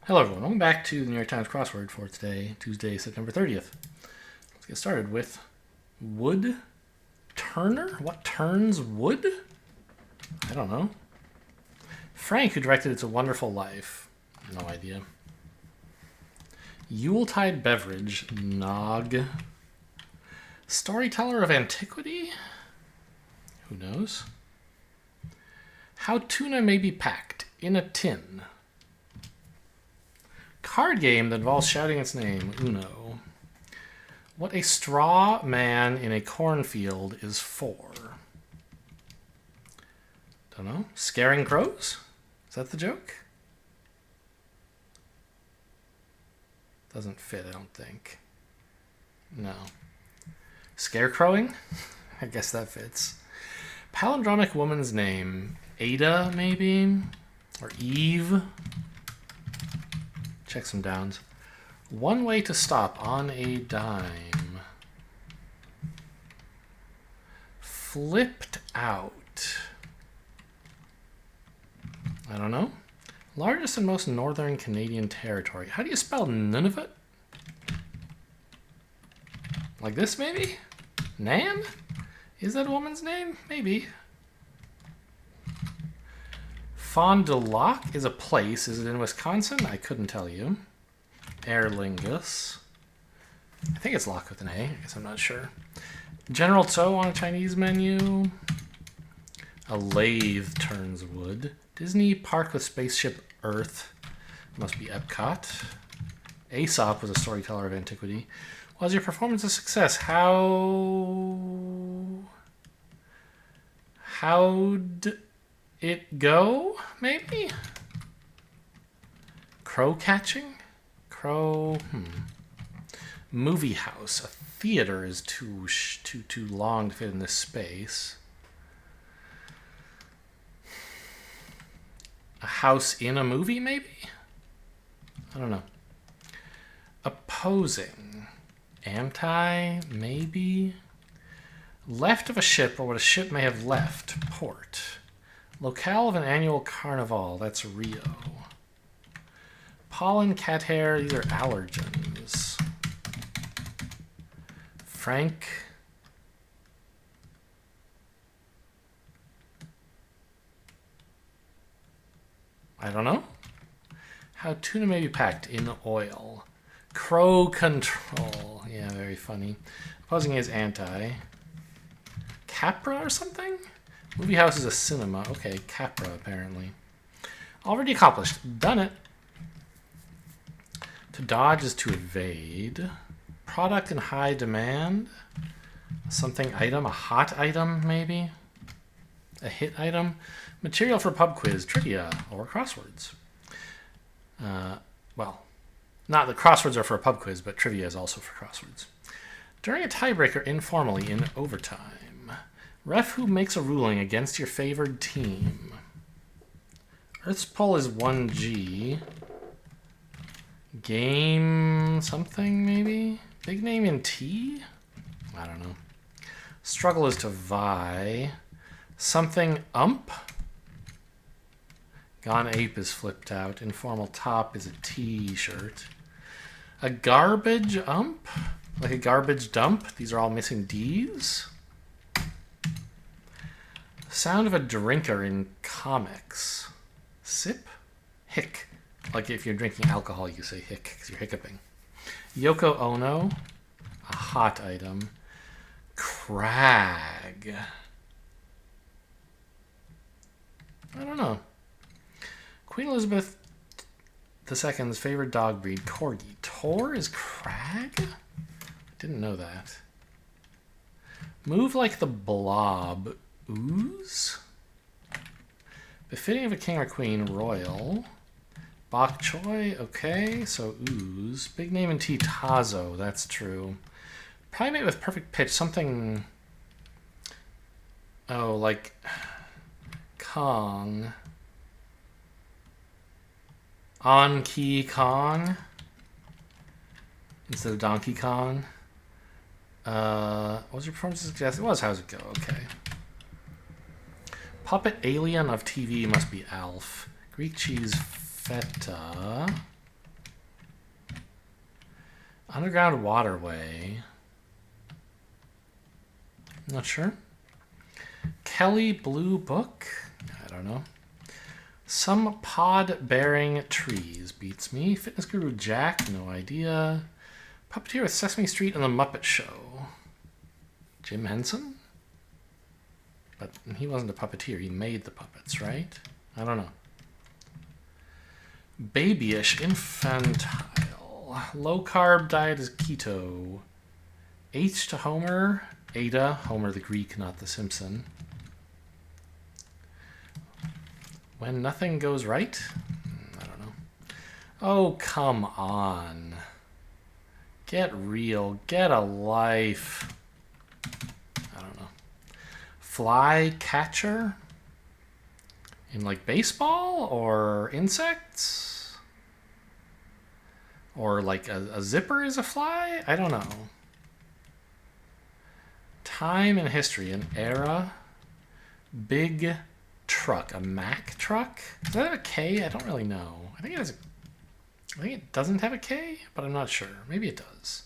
Hello everyone, welcome back to the New York Times crossword for today, Tuesday, September 30th. Let's get started with wood turner? What turns wood? I don't know. Frank, who directed It's a Wonderful Life. No idea. Yuletide beverage, nog. Storyteller of antiquity? Who knows? How tuna may be packed in a tin. Card game that involves shouting its name, Uno. What a straw man in a cornfield is for. Don't know. Scaring crows? Is that the joke? Doesn't fit, I don't think. No. Scarecrowing? I guess that fits. Palindromic woman's name. Ada, maybe? Or Eve? Check some downs. One way to stop on a dime. Flipped out. I don't know. Largest and most northern Canadian territory. How do you spell Nunavut? Like this, maybe? Nan? Is that a woman's name? Maybe. Fond du Lac is a place. Is it in Wisconsin? I couldn't tell you. Aer Lingus. I think it's Lac with an A. I guess I'm not sure. General Tso on a Chinese menu. A lathe turns wood. Disney park with spaceship Earth. Must be Epcot. Aesop was a storyteller of antiquity. Was your performance a success? How'd it go? Maybe? Crow catching? Crow. Movie house. A theater is too long to fit in this space. A house in a movie, maybe? I don't know. Opposing. Anti, maybe? Left of a ship, or what a ship may have left. Port. Locale of an annual carnival. That's Rio. Pollen, cat hair. These are allergens. Frank. I don't know. How tuna may be packed in oil. Crow control. Yeah, very funny. Opposing is anti. Capra or something? Movie house is a cinema. Okay, Capra, apparently. Already accomplished. Done it. To dodge is to evade. Product in high demand. Something item. A hot item, maybe? A hit item. Material for pub quiz, trivia, or crosswords. Well, not the crosswords are for a pub quiz, but trivia is also for crosswords. During a tiebreaker informally in overtime. Ref who makes a ruling against your favored team. Earth's pull is 1G. Game something, maybe? Big name in T? I don't know. Struggle is to vie. Something ump? Gone ape is flipped out. Informal top is a T-shirt. A garbage ump? Like a garbage dump? These are all missing D's. Sound of a drinker in comics. Sip? Hick. Like if you're drinking alcohol, you say hick because you're hiccuping. Yoko Ono. A hot item. Crag. I don't know. Queen Elizabeth II's favorite dog breed, Corgi. Tor is crag? I didn't know that. Move like the blob. Ooze? Befitting of a king or queen, royal. Bok choy, okay, so ooze. Big name in T, Tazo, that's true. Primate with perfect pitch, something... Oh, like... Kong. On-key Kong. Instead of Donkey Kong. What was your performance suggest? It was How's It Go? Okay. Puppet alien of TV must be Alf. Greek cheese feta. Underground waterway. Not sure. Kelly Blue Book? I don't know. Some pod-bearing trees beats me. Fitness Guru Jack? No idea. Puppeteer with Sesame Street and the Muppet Show. Jim Henson? But he wasn't a puppeteer. He made the puppets, right? I don't know. Babyish infantile. Low carb diet is keto. H to Homer. Ada. Homer the Greek, not the Simpson. When nothing goes right? I don't know. Oh, come on. Get real. Get a life. I don't know. Fly catcher? In like baseball or insects? Or like a zipper is a fly? I don't know. Time and history, an era. Big truck, a Mack truck? Does that have a K? I don't really know. I think it doesn't have a K, but I'm not sure. Maybe it does.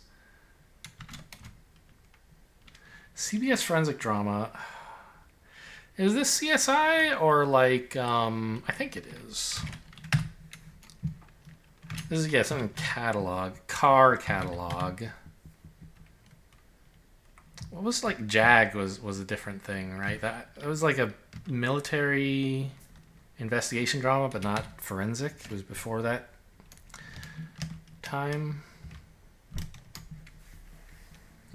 CBS Forensic Drama. Is this CSI or like, I think it is. This is, yeah, something catalog. Car catalog. What was like JAG was a different thing, right? It was like a military investigation drama, but not forensic. It was before that time.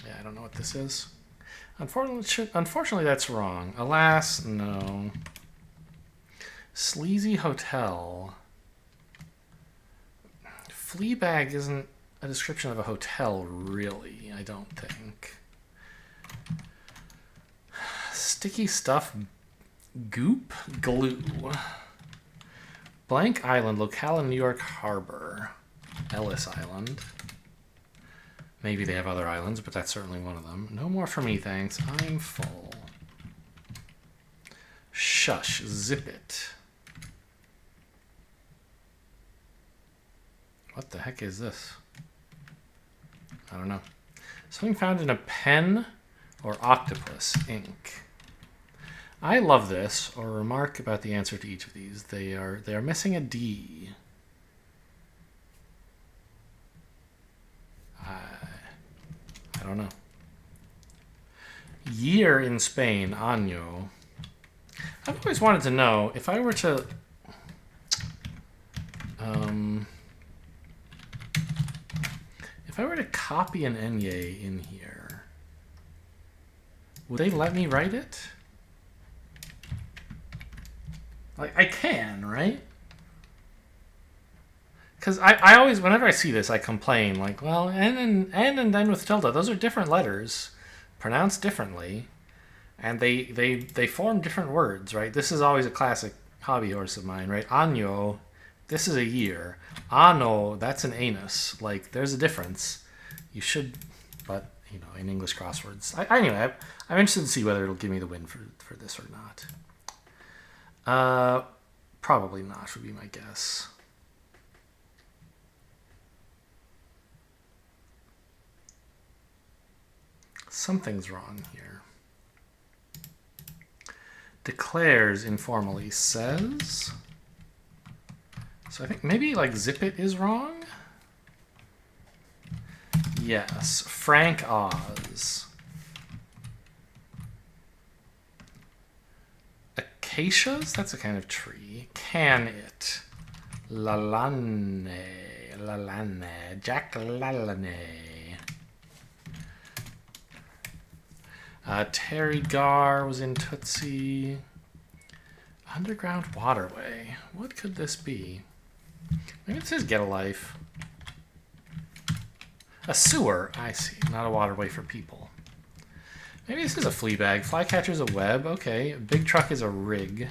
Yeah, I don't know what this is. Unfortunately, that's wrong. Alas, no. Sleazy Hotel. Fleabag isn't a description of a hotel, really, I don't think. Sticky stuff. Goop? Glue. Blank Island, locale in New York Harbor. Ellis Island. Maybe they have other islands, but that's certainly one of them. No more for me, thanks. I'm full. Shush. Zip it. What the heck is this? I don't know. Something found in a pen or octopus ink. I love this, or remark about the answer to each of these. They are missing a D. I don't know. Year in Spain, año. I've always wanted to know if I were to copy an enye in here, would they let me write it? Like, I can, right? Because I always, whenever I see this, I complain, like, well, N and then with tilde, those are different letters, pronounced differently, and they form different words, right? This is always a classic hobby horse of mine, right? Año, this is a year. Ano, that's an anus. Like, there's a difference. You should, but, you know, in English crosswords. Anyway, I'm interested to see whether it'll give me the win for this or not. Probably not, would be my guess. Something's wrong here. Declares informally, says. So I think maybe like zip it is wrong. Yes, Frank Oz. Acacias? That's a kind of tree. Can it? Lalane. Jack Lalane. Terry Garr was in Tootsie. Underground waterway. What could this be? Maybe this is Get a Life. A sewer. I see. Not a waterway for people. Maybe this is a Fleabag. Flycatcher's a web. Okay. Big truck is a rig.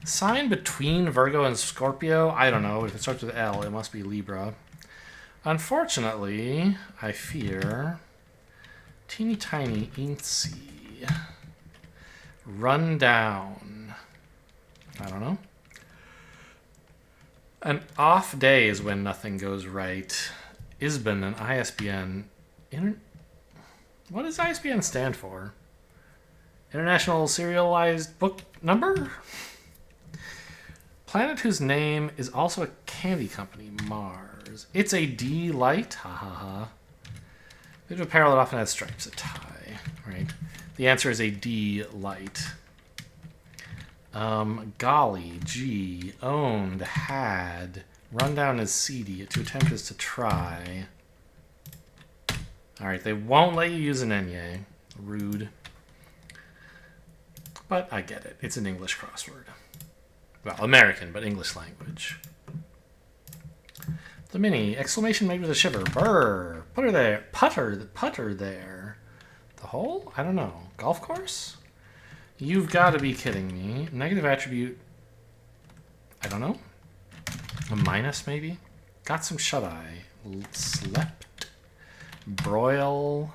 Sign between Virgo and Scorpio. I don't know. If it starts with L, it must be Libra. Unfortunately, I fear... Teeny tiny incy. Run down. I don't know. An off day is when nothing goes right. ISBN and ISBN. What does ISBN stand for? International Serialized Book Number? Planet whose name is also a candy company, Mars. It's a D light? Ha ha ha. Bit of a parallel often has stripes, a tie, right? The answer is a D light. Golly, G, owned, had. Rundown is seedy. To attempt is to try. Alright, they won't let you use an NYT. Rude. But I get it. It's an English crossword. Well, American, but English language. The mini, exclamation made with a shiver. Brr, putter there. Putter there. The hole? I don't know. Golf course? You've got to be kidding me. Negative attribute. I don't know. A minus, maybe? Got some shut-eye. Slept. Broil.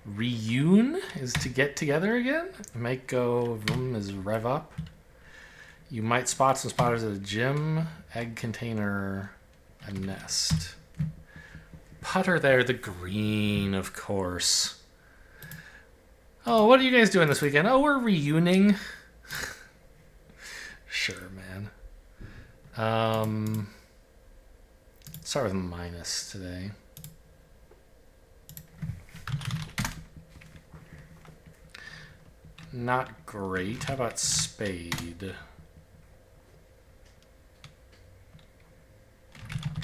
Reune is to get together again. Make go. Vroom is rev up. You might spot some spotters at a gym. Egg container. A nest. Putter there. The green, of course. Oh, what are you guys doing this weekend? Oh, we're reuniting. Sure, man. Start with minus today. Not great. How about spade?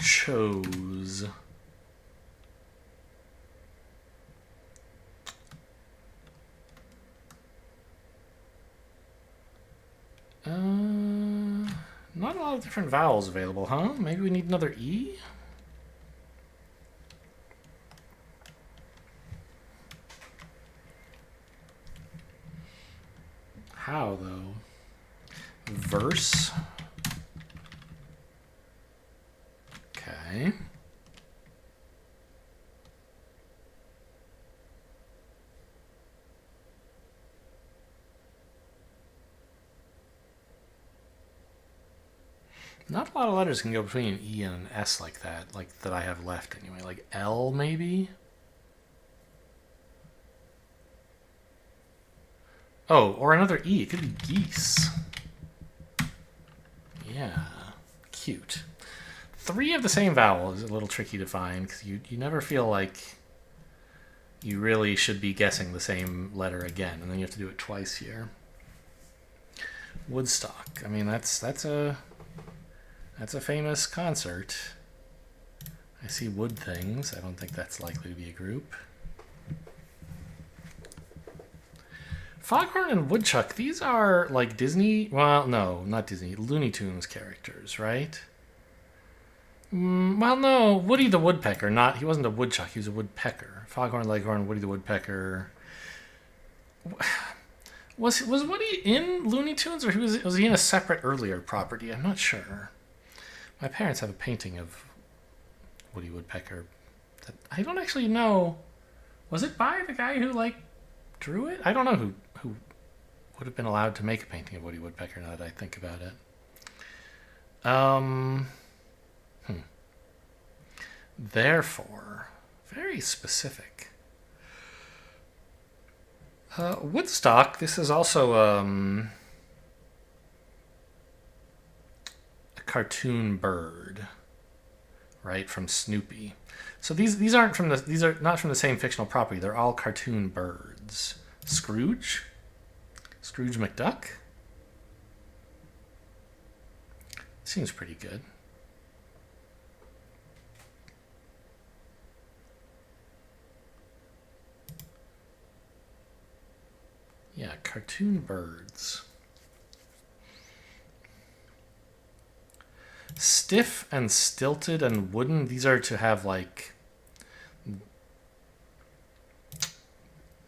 Chose. Not a lot of different vowels available, huh? Maybe we need another E? How, though? Verse. Okay. Not a lot of letters can go between an E and an S like that I have left anyway. Like L, maybe? Oh, or another E. It could be geese. Yeah, cute. 3 of the same vowel is a little tricky to find because you never feel like you really should be guessing the same letter again, and then you have to do it twice here. Woodstock. I mean, that's a famous concert. I see wood things. I don't think that's likely to be a group. Foghorn and Woodchuck, these are like Disney, well, no, not Disney, Looney Tunes characters, right? Well, no, Woody the Woodpecker, he wasn't a woodchuck, he was a woodpecker. Foghorn, Leghorn, Woody the Woodpecker. Was Woody in Looney Tunes, or was he in a separate earlier property? I'm not sure. My parents have a painting of Woody Woodpecker that I don't actually know. Was it by the guy who drew it? I don't know who would have been allowed to make a painting of Woody Woodpecker now that I think about it. Therefore, very specific. Woodstock, this is also a cartoon bird, right, from Snoopy. So these are not from the same fictional property. They're all cartoon birds. Scrooge McDuck. Seems pretty good. Yeah, cartoon birds. Stiff and stilted and wooden. These are to have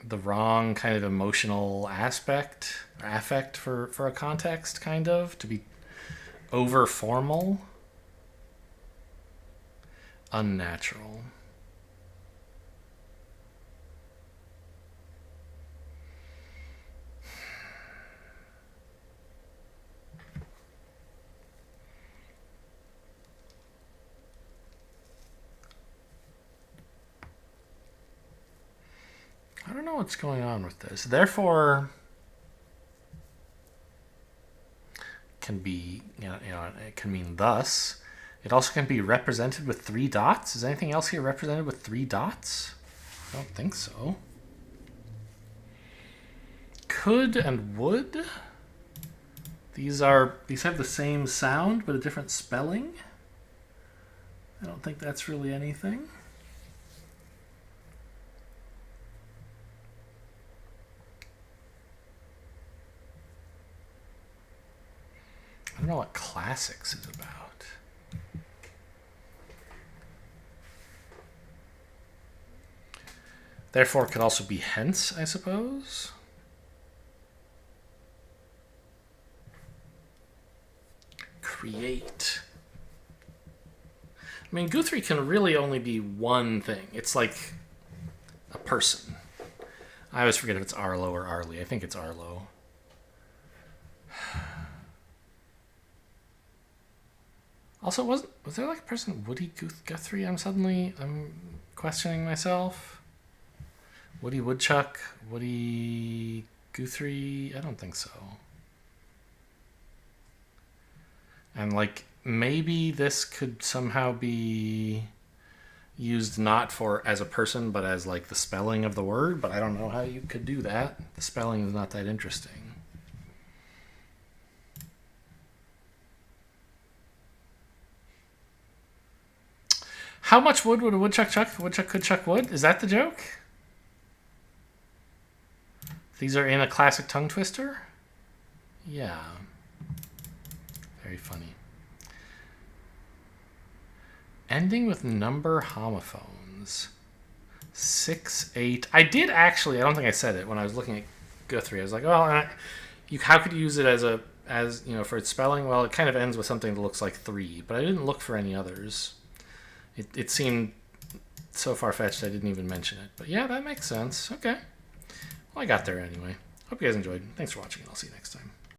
the wrong kind of emotional aspect or affect for a context, kind of, to be over formal. Unnatural. don't know what's going on with this. Therefore, can be, it can mean thus. It also can be represented with 3 dots. Is anything else here represented with 3 dots? I don't think so. Could and would. These have the same sound but a different spelling. I don't think that's really anything. I don't know what classics is about. Therefore, it could also be hence, I suppose. Create. I mean, Guthrie can really only be one thing. It's like a person. I always forget if it's Arlo or Arlie. I think it's Arlo. Also, was there like a person, Woody Guthrie? I'm questioning myself. Woody Woodchuck? Woody Guthrie? I don't think so. And like, maybe this could somehow be used not for as a person, but as like the spelling of the word, but I don't know how you could do that. The spelling is not that interesting. How much wood would a woodchuck chuck? The woodchuck could chuck wood? Is that the joke? These are in a classic tongue twister? Yeah. Very funny. Ending with number homophones. 6, 8. I did actually, I don't think I said it when I was looking at Guthrie. I was like, oh, how could you use it as for its spelling? Well, it kind of ends with something that looks like 3, but I didn't look for any others. It seemed so far-fetched I didn't even mention it. But yeah, that makes sense. Okay. Well, I got there anyway. Hope you guys enjoyed. Thanks for watching, and I'll see you next time.